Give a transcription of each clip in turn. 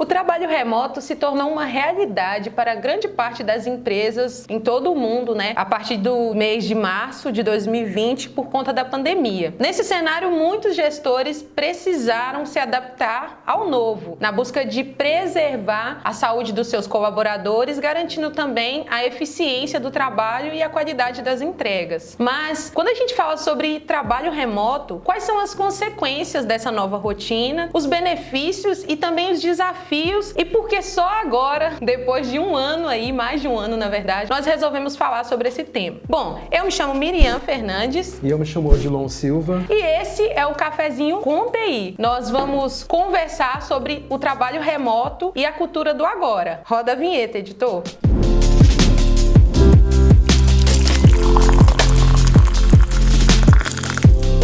O trabalho remoto se tornou uma realidade para grande parte das empresas em todo o mundo, né? A partir do mês de março de 2020, por conta da pandemia. Nesse cenário, muitos gestores precisaram se adaptar ao novo, na busca de preservar a saúde dos seus colaboradores, garantindo também a eficiência do trabalho e a qualidade das entregas. Mas, quando a gente fala sobre trabalho remoto, quais são as consequências dessa nova rotina, os benefícios e também os desafios, e por que só agora, depois de um ano aí, mais de um ano na verdade, nós resolvemos falar sobre esse tema. Bom, eu me chamo Miriam Fernandes. E eu me chamo Odilon Silva. E esse é o Cafezinho com TI. Nós vamos conversar sobre o trabalho remoto e a cultura do agora. Roda a vinheta, editor.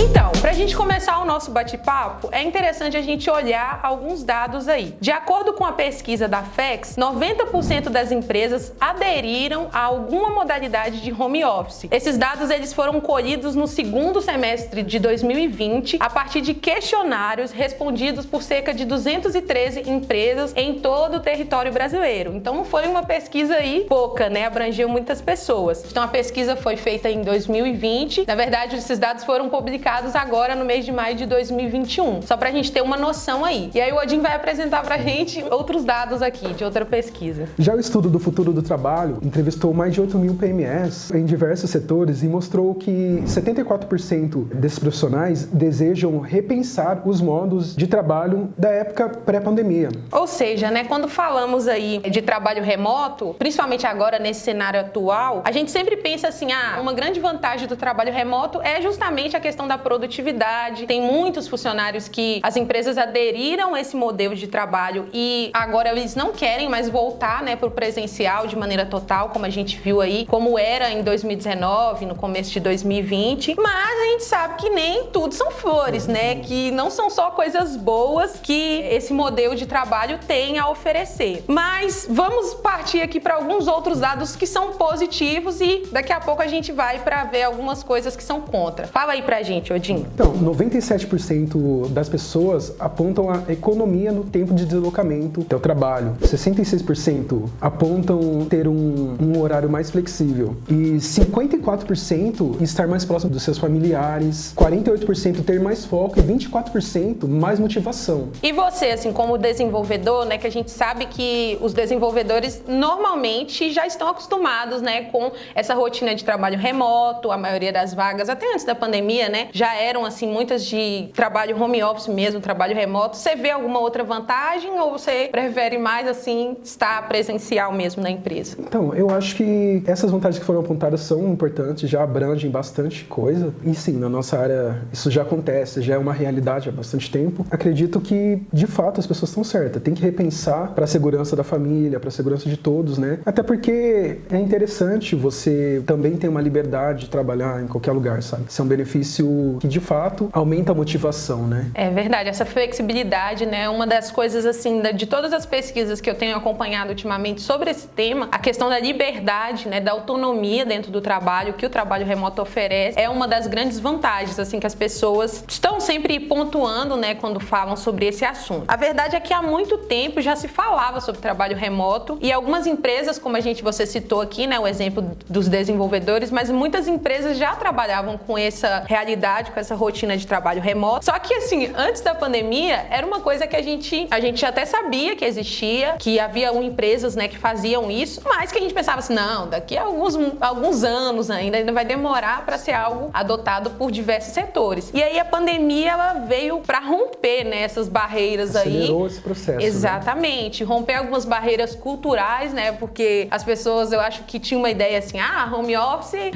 Então, para a gente começar o nosso bate-papo, é interessante a gente olhar alguns dados aí. De acordo com a pesquisa da FEX, 90% das empresas aderiram a alguma modalidade de home office. Esses dados eles foram colhidos no segundo semestre de 2020, a partir de questionários respondidos por cerca de 213 empresas em todo o território brasileiro. Então não foi uma pesquisa aí pouca, né? Abrangeu muitas pessoas. Então a pesquisa foi feita em 2020. Na verdade, esses dados foram publicados agora no mês de maio de 2021, só pra gente ter uma noção aí. E aí o Odin vai apresentar pra gente outros dados aqui, de outra pesquisa. Já o estudo do futuro do trabalho entrevistou mais de 8.000 PMEs em diversos setores e mostrou que 74% desses profissionais desejam repensar os modos de trabalho da época pré-pandemia. Ou seja, né, quando falamos aí de trabalho remoto, principalmente agora nesse cenário atual, a gente sempre pensa assim, uma grande vantagem do trabalho remoto é justamente a questão da produtividade. Tem muitos funcionários que as empresas aderiram a esse modelo de trabalho e agora eles não querem mais voltar, né, para o presencial de maneira total, como a gente viu aí, como era em 2019, no começo de 2020. Mas a gente sabe que nem tudo são flores, né? Que não são só coisas boas que esse modelo de trabalho tem a oferecer. Mas vamos partir aqui para alguns outros dados que são positivos e daqui a pouco a gente vai para ver algumas coisas que são contra. Fala aí pra gente, Odin. Então, 97% das pessoas apontam a economia no tempo de deslocamento até o trabalho. 66% apontam ter um horário mais flexível. E 54% estar mais próximo dos seus familiares. 48% ter mais foco e 24% mais motivação. E você, assim, como desenvolvedor, né, que a gente sabe que os desenvolvedores normalmente já estão acostumados, né, com essa rotina de trabalho remoto, a maioria das vagas, até antes da pandemia, né, já eram, assim, muitas de trabalho home office mesmo, trabalho remoto. Você vê alguma outra vantagem ou você prefere mais, assim, estar presencial mesmo na empresa? Então, eu acho que essas vantagens que foram apontadas são importantes, já abrangem bastante coisa. E sim, na nossa área isso já acontece, já é uma realidade há bastante tempo. Acredito que, de fato, as pessoas estão certas. Tem que repensar para a segurança da família, para a segurança de todos, né? Até porque é interessante você também ter uma liberdade de trabalhar em qualquer lugar, sabe? Isso é um benefício que, de fato, aumenta a motivação, né? É verdade, essa flexibilidade, né? Uma das coisas, assim, de todas as pesquisas que eu tenho acompanhado ultimamente sobre esse tema, a questão da liberdade, né? Da autonomia dentro do trabalho, que o trabalho remoto oferece, é uma das grandes vantagens, assim, que as pessoas estão sempre pontuando, né? Quando falam sobre esse assunto. A verdade é que há muito tempo já se falava sobre trabalho remoto e algumas empresas, como você citou aqui, né? O exemplo dos desenvolvedores, mas muitas empresas já trabalhavam com essa realidade, com essa rotina de trabalho remoto. Só que, assim, antes da pandemia, era uma coisa que a gente até sabia que existia, que havia empresas, né, que faziam isso, mas que a gente pensava assim, não, daqui a alguns anos ainda vai demorar para ser algo adotado por diversos setores. E aí a pandemia, ela veio para romper, né, essas barreiras aí. Acelerou esse processo. Exatamente. Né? Romper algumas barreiras culturais, né, porque as pessoas, eu acho que tinham uma ideia assim, home office,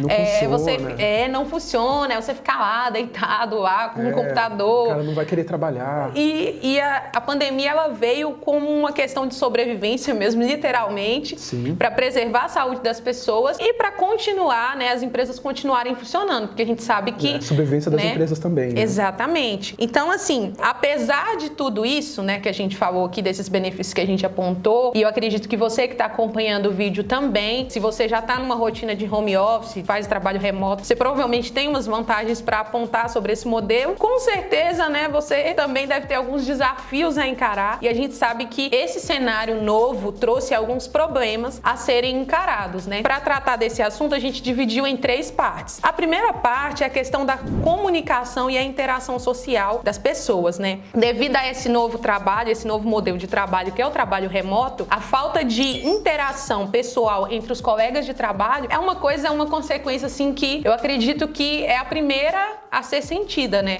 não funciona, é você ficar lá, deitado lá, com um computador. O cara não vai querer trabalhar. E a pandemia, ela veio como uma questão de sobrevivência mesmo, literalmente, para preservar a saúde das pessoas e para continuar, né, as empresas continuarem funcionando, porque a gente sabe que... sobrevivência das empresas também. Né? Exatamente. Então, assim, apesar de tudo isso, né, que a gente falou aqui, desses benefícios que a gente apontou, e eu acredito que você que está acompanhando o vídeo também, se você já está numa rotina de home office, faz trabalho remoto, você provavelmente tem umas vantagens para apontar sobre esse modelo. Com certeza, né, você também deve ter alguns desafios a encarar, e a gente sabe que esse cenário novo trouxe alguns problemas a serem encarados, né? Para tratar desse assunto, a gente dividiu em 3 partes. A primeira parte é a questão da comunicação e a interação social das pessoas, né? Devido a esse novo trabalho, esse novo modelo de trabalho, que é o trabalho remoto, a falta de interação pessoal entre os colegas de trabalho é uma consequência, assim, que eu acredito que é a primeira a ser sentida, né?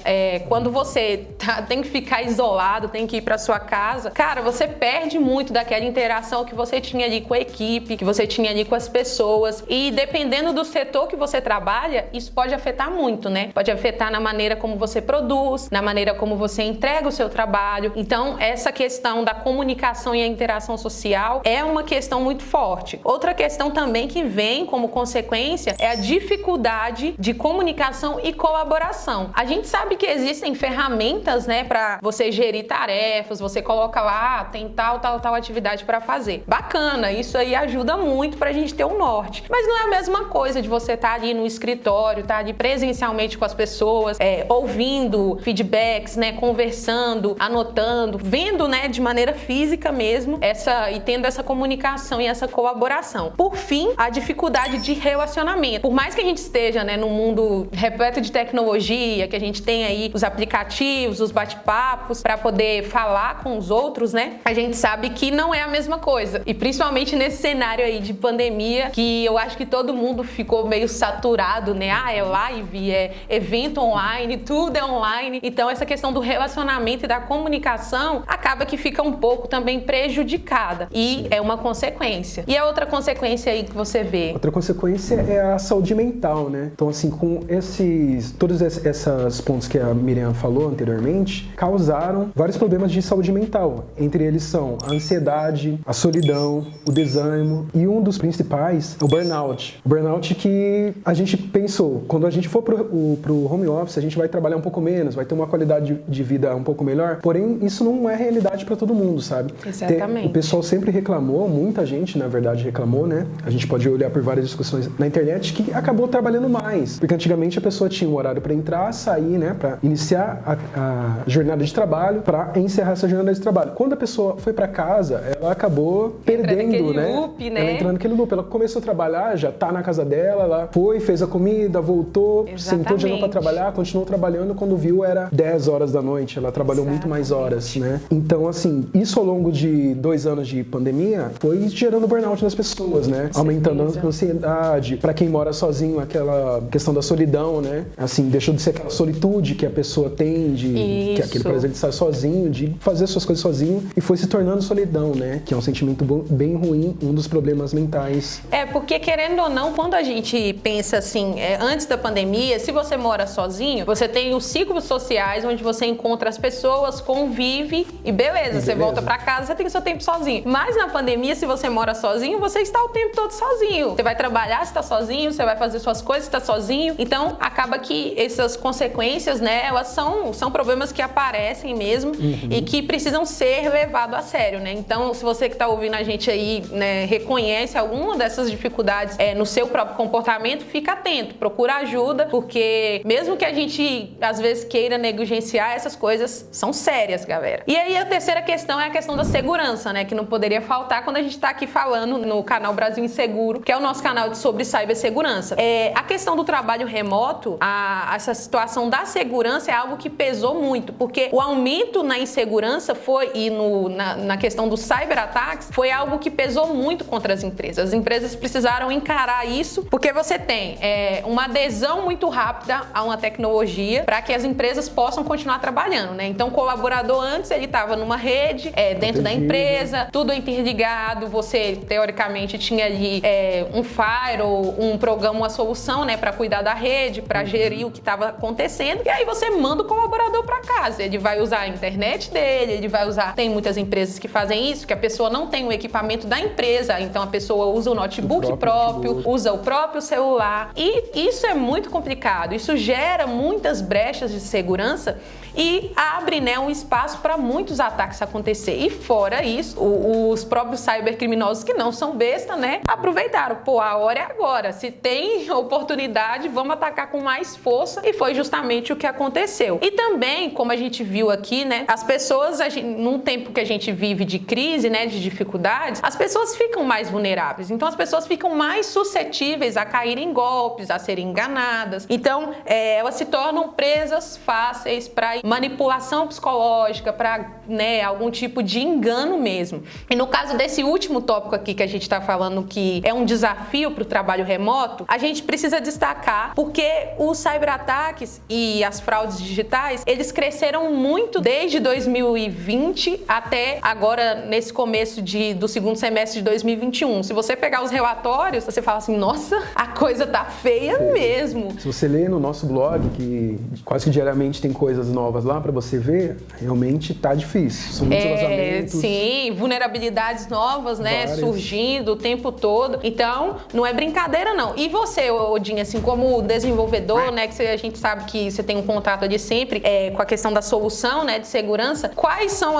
Quando você tem que ficar isolado, tem que ir para sua casa, cara, você perde muito daquela interação que você tinha ali com a equipe, que você tinha ali com as pessoas, e dependendo do setor que você trabalha, isso pode afetar muito, né? Pode afetar na maneira como você produz, na maneira como você entrega o seu trabalho. Então, essa questão da comunicação e a interação social é uma questão muito forte. Outra questão também que vem como consequência é a dificuldade de comunicação e colaboração. A gente sabe que existem ferramentas, né, para você gerir tarefas, você coloca lá, tem tal atividade para fazer. Bacana, isso aí ajuda muito pra gente ter um norte. Mas não é a mesma coisa de você estar ali no escritório, estar ali presencialmente com as pessoas, ouvindo feedbacks, né, conversando, anotando, vendo, né, de maneira física mesmo, e tendo essa comunicação e essa colaboração. Por fim, a dificuldade de relacionamento. Por mais que a gente esteja, né, num mundo repleto de tecnologia, que a gente tem aí os aplicativos, os bate-papos para poder falar com os outros, né, a gente sabe que não é a mesma coisa. E principalmente nesse cenário aí de pandemia, que eu acho que todo mundo ficou meio saturado, né? É live, é evento online, tudo é online. Então essa questão do relacionamento e da comunicação acaba que fica um pouco também prejudicada. E é uma consequência. E a outra consequência aí que você vê? Outra consequência é a saúde mental, né? Então, assim, com todos esses pontos que a Miriam falou anteriormente, causaram vários problemas de saúde mental. Entre eles são a ansiedade, a solidão, o desânimo, e um dos principais é o burnout. O burnout que a gente pensou, quando a gente for pro home office, a gente vai trabalhar um pouco menos, vai ter uma qualidade de vida um pouco melhor, porém isso não é realidade para todo mundo, sabe? Exatamente. O pessoal sempre reclamou, muita gente na verdade reclamou, né? A gente pode olhar por várias discussões na internet que acabou trabalhando mais, porque antigamente a pessoa tinha um horário para entrar, sair, né? Para iniciar a jornada de trabalho, para encerrar essa jornada de trabalho. Quando a pessoa foi para casa, ela acabou perdendo, né? Loop, né? Ela entrando naquele loop. Ela começou a trabalhar, já tá na casa dela, ela foi, fez a comida, voltou, sentou de novo para trabalhar, continuou trabalhando, quando viu era 10 horas da noite, ela trabalhou muito mais horas, né? Então, assim, isso ao longo de 2 anos de pandemia foi gerando burnout nas pessoas, né? Aumentando a ansiedade, para quem mora sozinho, aquela questão da solidão, né? Assim, deixou de ser aquela solitude que a pessoa tem, que é aquele prazer de estar sozinho, de fazer suas coisas sozinho, e foi se tornando solidão, né? Que é um sentimento bem ruim, um dos problemas mentais. Porque querendo ou não, quando a gente pensa assim, antes da pandemia, se você mora sozinho, você tem os ciclos sociais onde você encontra as pessoas, convive e beleza. Você volta pra casa, você tem o seu tempo sozinho. Mas na pandemia, se você mora sozinho, você está o tempo todo sozinho. Você vai trabalhar, você está sozinho, você vai fazer suas coisas, você está sozinho. Então, acaba que essas consequências, né, elas são problemas que aparecem mesmo e que precisam ser levados a sério, né? Então, se você que está ouvindo a gente aí, né, reconhece alguma dessas dificuldades no seu próprio comportamento, fica atento, procura ajuda, porque mesmo que a gente, às vezes, queira negligenciar, essas coisas são sérias, galera. E aí, a terceira questão é a questão da segurança, né, que não poderia faltar quando a gente está aqui falando no canal Brasil Inseguro, que é o nosso canal sobre cibersegurança. A questão do trabalho remoto, essa situação da segurança é algo que pesou muito, porque o aumento na insegurança na questão dos cyberataques foi algo que pesou muito contra as empresas. As empresas precisaram encarar isso, porque você tem uma adesão muito rápida a uma tecnologia para que as empresas possam continuar trabalhando, né? Então, o colaborador antes, ele estava numa rede dentro da empresa, tudo interligado, você, teoricamente, tinha ali um firewall, um programa, uma solução, né, para cuidar da rede, para gerir o que estava acontecendo, e aí você manda o colaborador para casa. Ele vai usar a internet dele, ele vai usar... Tem muitas empresas que fazem isso, que a pessoa não tem o equipamento da empresa, então a pessoa usa o notebook próprio, usa o próprio celular, e isso é muito complicado. Isso gera muitas brechas de segurança e abre, né, um espaço para muitos ataques acontecer. E fora isso, os próprios cybercriminosos que não são besta, né, aproveitaram. Pô, a hora é agora. Se tem oportunidade, vamos atacar com mais força, e foi justamente o que aconteceu. E também, como a gente viu aqui, né, as pessoas, num tempo que a gente vive de crise, né, de dificuldades, as pessoas ficam mais vulneráveis. Então as pessoas ficam mais suscetíveis a caírem em golpes, a serem enganadas. Então elas se tornam presas fáceis para manipulação psicológica, para, né, algum tipo de engano mesmo. E no caso desse último tópico aqui que a gente está falando, que é um desafio para o trabalho remoto, a gente precisa destacar porque os cyberataques e as fraudes digitais, eles cresceram muito desde 2020 até agora nesse começo do segundo semestre de 2021. Se você pegar os relatórios, você fala assim, nossa, a coisa tá feia mesmo. Se você lê no nosso blog, que quase que diariamente tem coisas novas lá para você ver, realmente tá difícil. São muitos vazamentos. Sim, vulnerabilidades novas, né, surgindo o tempo todo. Então, não é brincadeira não. E você, Odin, assim, como desenvolvedor, né, que a gente sabe que você tem um contato ali sempre com a questão da solução, né, de segurança, quais são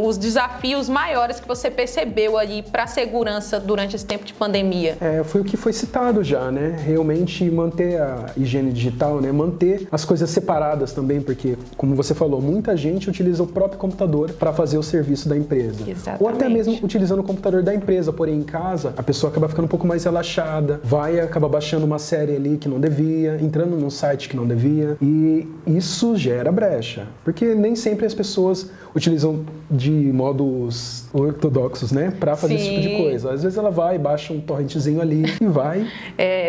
os desafios maiores que você percebeu ali para a segurança durante esse tempo de pandemia? Foi o que foi citado já, né? Realmente manter a higiene digital, né? Manter as coisas separadas também, porque, como você falou, muita gente utiliza o próprio computador para fazer o serviço da empresa. Exatamente. Ou até mesmo utilizando o computador da empresa, porém em casa, a pessoa acaba ficando um pouco mais relaxada, acaba baixando uma série ali que não devia, entrando num site que não devia, e isso gera brecha, porque nem sempre as pessoas utilizam de modos ortodoxos, né, para fazer esse tipo de coisa. Às vezes ela vai, baixa um torrentezinho ali e vai.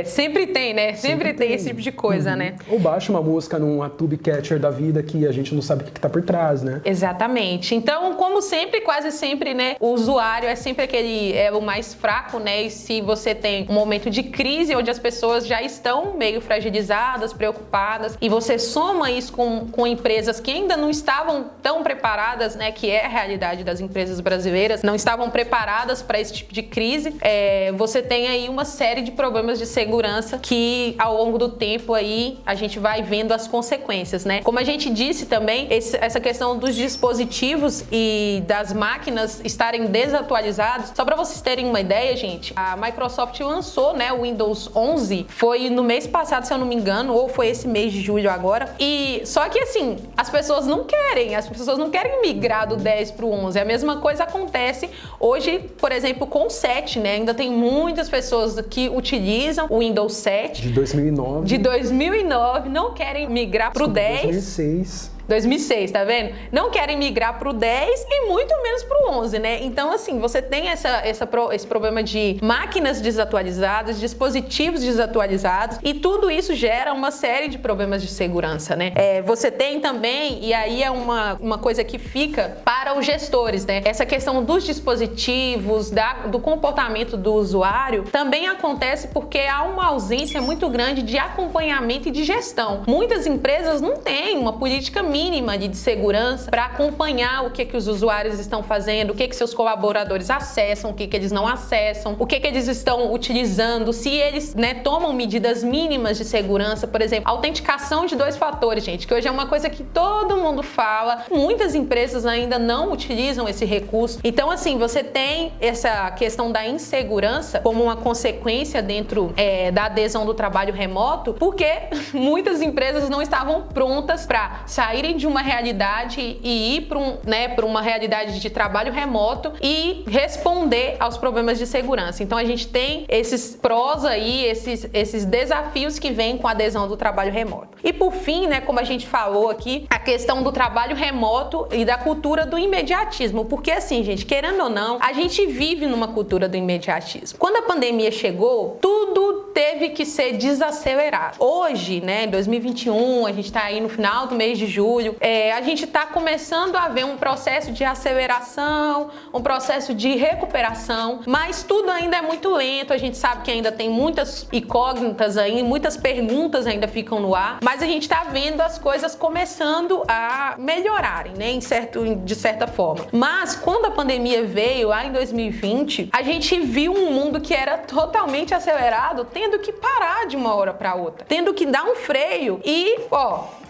Sempre tem, né? Sempre tem esse tipo de coisa, né? Ou baixa uma música num tube catcher da vida que a gente não sabe o que tá por trás, né? Exatamente. Então, como sempre, quase sempre, né, o usuário é sempre o mais fraco, né? E se você tem um momento de crise onde as pessoas já estão meio fragilizadas, preocupadas, e você soma isso com empresas que ainda não estavam tão preparadas, né, que é a realidade das empresas brasileiras, não estavam preparadas para esse tipo de crise, você tem aí uma série de problemas de segurança que ao longo do tempo aí a gente vai vendo as consequências, né? Como a gente disse também, essa questão dos dispositivos e das máquinas estarem desatualizados, só para vocês terem uma ideia, gente, a Microsoft lançou, né, o Windows 11, foi no mês passado, se eu não me engano, ou foi esse mês de julho agora, e só que assim, as pessoas não querem migrar do 10 para o 11. A mesma coisa acontece hoje, por exemplo, com o 7, né? Ainda tem muitas pessoas que utilizam o Windows 7 de 2009, não querem migrar para o 10. 2006, tá vendo? Não querem migrar para o 10 e muito menos para o 11, né? Então, assim, você tem esse problema de máquinas desatualizadas, dispositivos desatualizados, e tudo isso gera uma série de problemas de segurança, né? Você tem também, e aí é uma coisa que fica para os gestores, né? Essa questão dos dispositivos, do comportamento do usuário, também acontece porque há uma ausência muito grande de acompanhamento e de gestão. Muitas empresas não têm uma política mínima de segurança para acompanhar o que os usuários estão fazendo, o que seus colaboradores acessam, o que eles não acessam, o que eles estão utilizando, se eles, né, tomam medidas mínimas de segurança, por exemplo, autenticação de 2 fatores, gente, que hoje é uma coisa que todo mundo fala, muitas empresas ainda não utilizam esse recurso. Então, assim, você tem essa questão da insegurança como uma consequência dentro da adesão do trabalho remoto, porque muitas empresas não estavam prontas para saírem de uma realidade e ir para uma realidade de trabalho remoto e responder aos problemas de segurança. Então a gente tem esses prós aí, esses desafios que vêm com a adesão do trabalho remoto. E por fim, né, como a gente falou aqui, a questão do trabalho remoto e da cultura do imediatismo, porque assim, gente, querendo ou não, a gente vive numa cultura do imediatismo. Quando a pandemia chegou, tudo teve que ser desacelerado. Hoje, né, em 2021, a gente está aí no final do mês de julho, a gente está começando a ver um processo de aceleração, um processo de recuperação, mas tudo ainda é muito lento. A gente sabe que ainda tem muitas incógnitas aí, muitas perguntas ainda ficam no ar, mas a gente está vendo as coisas começando a melhorarem, né, de certa forma. Mas quando a pandemia veio lá em 2020, a gente viu um mundo que era totalmente acelerado, tendo que parar de uma hora para outra, tendo que dar um freio e,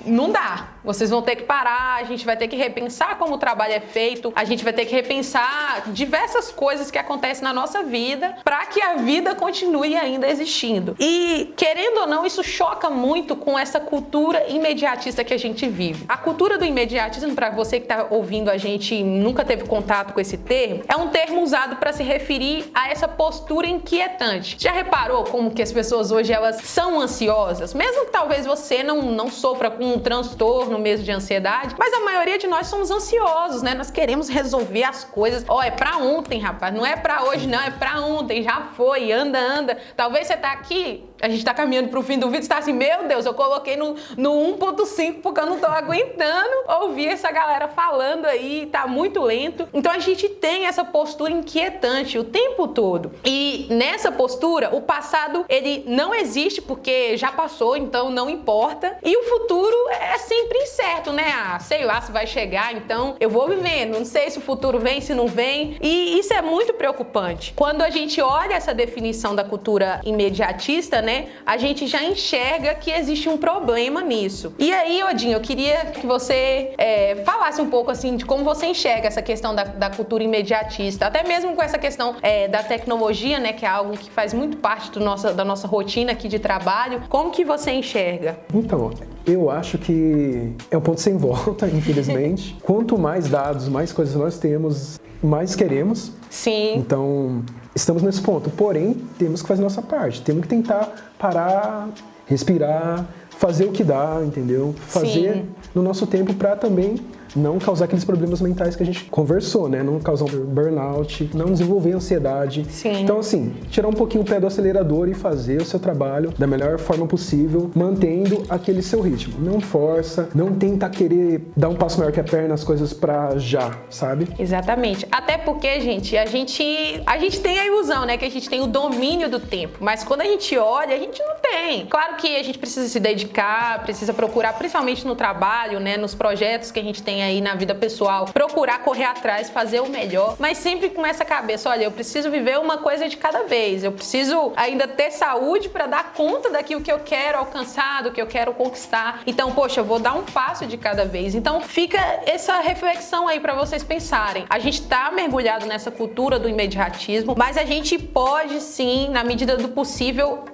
não dá. Vocês vão ter que parar, a gente vai ter que repensar como o trabalho é feito, a gente vai ter que repensar diversas coisas que acontecem na nossa vida para que a vida continue ainda existindo. E, querendo ou não, isso choca muito com essa cultura imediatista que a gente vive. A cultura do imediatismo, para você que está ouvindo a gente e nunca teve contato com esse termo, é um termo usado para se referir a essa postura inquietante. Já reparou como que as pessoas hoje elas são ansiosas? Mesmo que talvez você não sofra com um transtorno mesmo de ansiedade, mas a maioria de nós somos ansiosos, né? Nós queremos resolver as coisas. Ó, é pra ontem, rapaz, não é pra hoje não, é pra ontem, já foi, anda. Talvez você tá aqui, a gente tá caminhando pro fim do vídeo, você tá assim, meu Deus, eu coloquei no 1.5 porque eu não tô aguentando ouvir essa galera falando aí, tá muito lento. Então a gente tem essa postura inquietante o tempo todo. E nessa postura, o passado, ele não existe porque já passou, então não importa. E o futuro é sempre incerto, né? Sei lá se vai chegar, então eu vou vivendo. Não sei se o futuro vem, se não vem. E isso é muito preocupante. Quando a gente olha essa definição da cultura imediatista, né? A gente já enxerga que existe um problema nisso. E aí, Odin, eu queria que você falasse um pouco assim de como você enxerga essa questão da cultura imediatista, até mesmo com essa questão da tecnologia, né? Que é algo que faz muito parte da nossa rotina aqui de trabalho. Como que você enxerga? Então, eu acho que é um ponto sem volta, infelizmente. Quanto mais dados, mais coisas nós temos, mais queremos. Sim. Então, estamos nesse ponto. Porém, temos que fazer nossa parte. Temos que tentar parar, respirar, fazer o que dá, entendeu? Fazer Sim. no nosso tempo para também não causar aqueles problemas mentais que a gente conversou, né? Não causar um burnout, não desenvolver ansiedade. Sim. Então, assim, tirar um pouquinho o pé do acelerador e fazer o seu trabalho da melhor forma possível, mantendo aquele seu ritmo. Não força, não tenta querer dar um passo maior que a perna, as coisas pra já, sabe? Exatamente. Até porque, gente, a gente tem a ilusão, né? Que a gente tem o domínio do tempo. Mas quando a gente olha, a gente não tem. Claro que a gente precisa se dedicar, precisa procurar, principalmente no trabalho, né? Nos projetos que a gente tem aí na vida pessoal, procurar correr atrás, fazer o melhor, mas sempre com essa cabeça, olha, eu preciso viver uma coisa de cada vez, eu preciso ainda ter saúde para dar conta daquilo que eu quero alcançar, do que eu quero conquistar. Então, poxa, eu vou dar um passo de cada vez. Então, fica essa reflexão aí para vocês pensarem. A gente tá mergulhado nessa cultura do imediatismo, mas a gente pode sim, na medida do possível,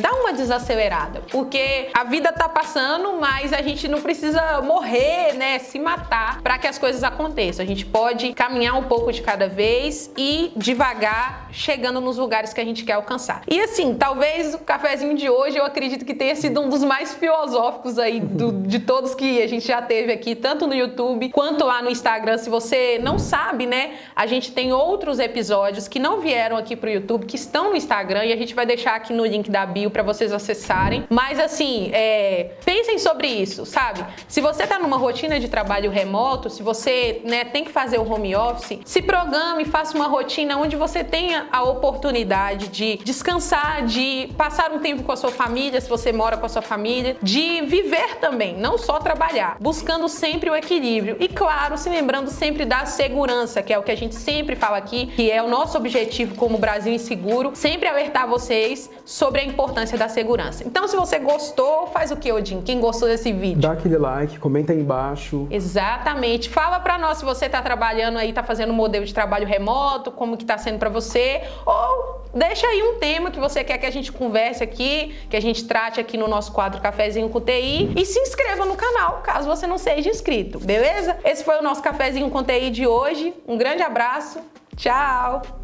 dar uma desacelerada, porque a vida tá passando, mas a gente não precisa morrer, né, se matar para que as coisas aconteçam. A gente pode caminhar um pouco de cada vez e devagar chegando nos lugares que a gente quer alcançar. E assim, talvez o cafezinho de hoje eu acredito que tenha sido um dos mais filosóficos aí de todos que a gente já teve aqui, tanto no YouTube quanto lá no Instagram. Se você não sabe, né, a gente tem outros episódios que não vieram aqui pro YouTube, que estão no Instagram, e a gente vai deixar aqui no link da bio para vocês acessarem. Mas assim, pensem sobre isso, sabe? Se você tá numa rotina de trabalho remoto, se você, né, tem que fazer o home office, se programe, faça uma rotina onde você tenha a oportunidade de descansar, de passar um tempo com a sua família, se você mora com a sua família, de viver também, não só trabalhar, buscando sempre o equilíbrio e, claro, se lembrando sempre da segurança, que é o que a gente sempre fala aqui, que é o nosso objetivo como Brasil Inseguro, sempre alertar vocês sobre a importância da segurança. Então, se você gostou, faz o que, Odin? Quem gostou desse vídeo? Dá aquele like, comenta aí embaixo. Exatamente. Fala pra nós se você tá trabalhando aí, tá fazendo um modelo de trabalho remoto, como que tá sendo pra você, ou deixa aí um tema que você quer que a gente converse aqui, que a gente trate aqui no nosso quadro Cafezinho com TI, e se inscreva no canal, caso você não seja inscrito, beleza? Esse foi o nosso Cafezinho com TI de hoje. Um grande abraço. Tchau!